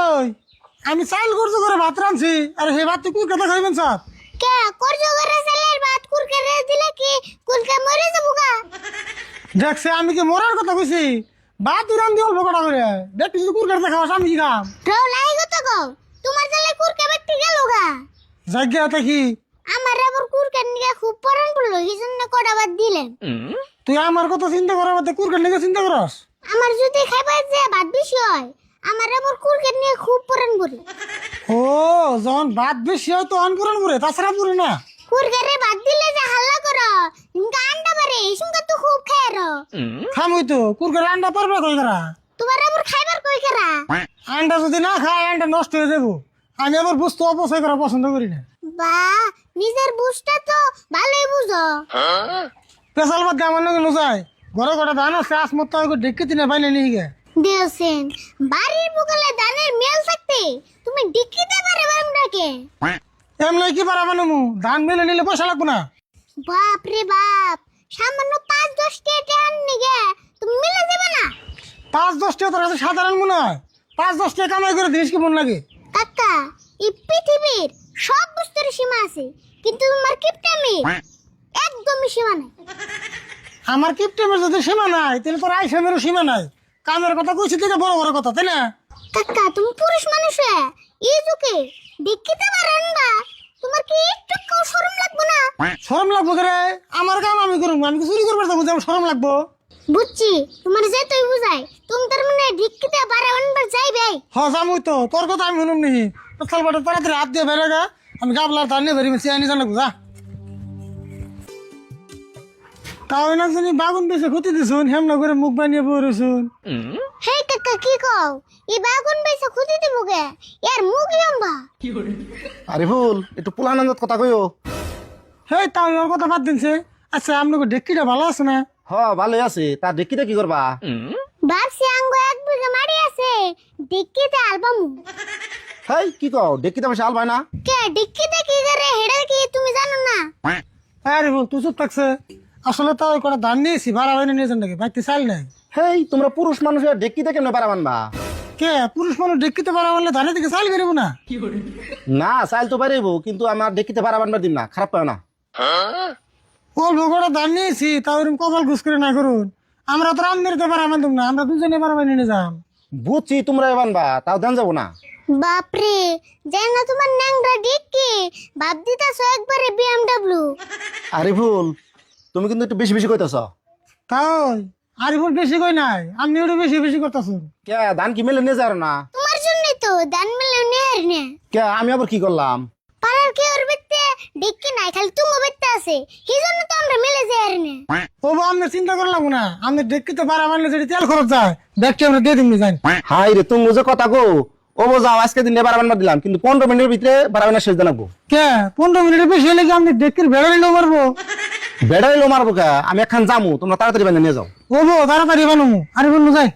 ওই আমি চাল করছো করে ভাত রাঁধছি আর হে ভাত তুই কথা খাইবেন স্যার কে করছো করে চালের ভাত কুরকুরে দিলে কি কুলকা মরে যাবো গা? দেখছে আমি কি মরার কথা কইছি ভাত রাঁধি অল্প কটা করে দেখ তুই কুরকার খাওয়াস আমি কি খাম ঢৌ লাগো তো গো, তোমার চালে কুরকা ব্যক্তি গেল গা। জায়গা কি আমার আবার কুরকার নিয়ে খুব পরান পড়লো, এই জন্য কটা বাদ দিলেন। তুই আমার কথা চিন্তা করার মধ্যে কুরকার নিয়ে চিন্তা করস আমার যদি খাইবার যে ভাত বেশি হয়, আমার আবার কুরকার নিয়ে খুব পরান পড়ে। ও যখন ভাত বেশি হয় তো অন করেন পরে তাছাড়া পরে না কুরকারে ভাত দিলে যে হাল্লা করো, ইনকা আন্ডা পারে ইসুনকা তো খুব খায়রো। খামই তো কুরকার আন্ডা পারবে কই করা তোমার আবার খাইবার কই করা? আন্ডা যদি না খায় আন্ডা নষ্ট হয়ে যাবো আমি আবার বস্তু অপচয় করা পছন্দ করি না বাহ, নিজের বুঝটা তো ভালোই বুঝো। পেশাল বাদ আমার নাকি নুজায় ঘরে ঘরে ধান আছে আসমত ডেকে তিনে বাইলে নিয়ে গে দেওসেন বাড়ির বুকালে ধানের মেল থাকতে তুমি ডিক্কিতে পারে বামটাকে। এমনি কি পারাবো নমু ধান মেলে নিলে পয়সা লাগবো না বাপ রে বাপ, সামান্য 5-10 টাকা আননি গে তুমি মিলে যাবে না? 5-10 টাকা তোর কাছে সাধারণ মনে হয় 5-10 টাকা কামাই করে দিস কি মন লাগে কাকা, এই পৃথিবীর সব বস্তুর সীমা আছে, কিন্তু তোমার কিপটামি একদমই সীমা নেই। আমার কিপটেমের যদি সীমা নাই তাহলে তোর আইসেমেরও সীমা নাই কামের কথা কইছি থেকে বড় বড় কথা তাই না কাকা, তুমি পুরুষ মানুষ হয়ে এই যুগে ডিক্কিতে পারেন বা তোমার কি একটু শরম লাগবে না? শরম লাগবো করে আমার কাম আমি করুম আমি কি চুরি করবার যাবো যে আমার শরম লাগবো বুঝছি, তোমার যে তুই বুঝাই তুমি তার মানে ডিক্কিতে বারাবার যাইবে। হ জামুই তো তোর কথা আমি শুনুম নি পেশাল বাটে তাড়াতাড়ি হাত দিয়ে বেড়ে গা আমি গাবলার ধান নিয়ে বেরিয়ে চেয়ে নিয়ে জানাবো যা তাও না জানি বাগুন বেশি ক্ষতি দিছুন হেমনা করে মুখ বানিয়ে বই রয়েছুন হে কাকা, কি কও এই বাগুন পয়সা খুঁজে দিব গে, এর মুখ লম্বা। আরে ভুল একটু পুলানন্দত কথা কইও। হেই তাও ওর কথা বাদ দিনছে আচ্ছা আপনাকে ডেক্কিটা ভালো আছে না হ ভালোই আছে, তার দেখিতে কি করবা? ভাবছি আঙ্গ 1 বিঘা মারি আছে, ডিক্কিতে আলবাম। হেই কি কও দেখিতে বসে আল ভাই না? কে ডিক্কিতে কি করে হেডা কি তুমি জানো না? আরে বল তুই চুপ থাকছে আসলে তো ওই কটা ধান নিয়েছি ভাড়া বাইনে নিয়েছেন নাকি বাইতে চাল নাই হেই তোমরা পুরুষ মানুষের দেখিতে কেমনে পারা মানবা? কে পুরুষ মানুষ ডেক্কিতে ভাড়া মানলে ধানের দিকে চাল বেরোবো না না চাইল তো পারিব, কিন্তু আমার দেখিতে পারা মানবার দিন না, খারাপ পাও না। অল্প কটা ধান নিয়েছি তাও এরকম কপাল ঘুষ করে না করুন আমরা তো রান্নাতে ভাড়া মানতাম না আমরা দুজনে ভাড়া বাইনে নিয়ে যাম বুঝছি তোমরা বানবা, তাও দেন যাবো না। বাপরে, যেন তোমার ন্যাংরা ডিক্কি ভাব দিতাছো একবারে বিএমডব্লিউ। আরে ভুল তুমি কিন্তু একটু বেশি বেশি কইতাছ। তাই আরিফুল বেশি কই নাই আপনি ওটা বেশি বেশি করতেছেন কে ধান কি মেলে নিয়ে যাও না? তোমার জন্যই তো দান মিলে নেহার নে। কে আমি আবার কি করলাম? পাড়ার কেউ বেতে ডিক্কি নাই, খালি তুমি বেতে আছে, এই জন্য তো আমরা মিলে যাই আর নে। ও বা আপনার চিন্তা করে লাগবো না আপনি ডেক্কিতে ভাড়া মানলে যদি তেল খরচ যায় ব্যাগটি আমরা দিয়ে দিন যাই হাই রে তুমি যে কথা কো ও যাও আজকে দিন বারা বানবার দিলাম, কিন্তু 15 মিনিটের ভিতরে বারা বানা শেষ জানাবো। কে 15 মিনিটের বেশি হলে কি আপনি ডেক্কির বেড়া নিলেও মারবো বেড়াইলো মারবো কে? আমি একখান যামু, তোমরা তাড়াতাড়ি বানিয়ে নিয়ে যাও। ও বো তাড়াতাড়ি বানাবো আরিফুল যাই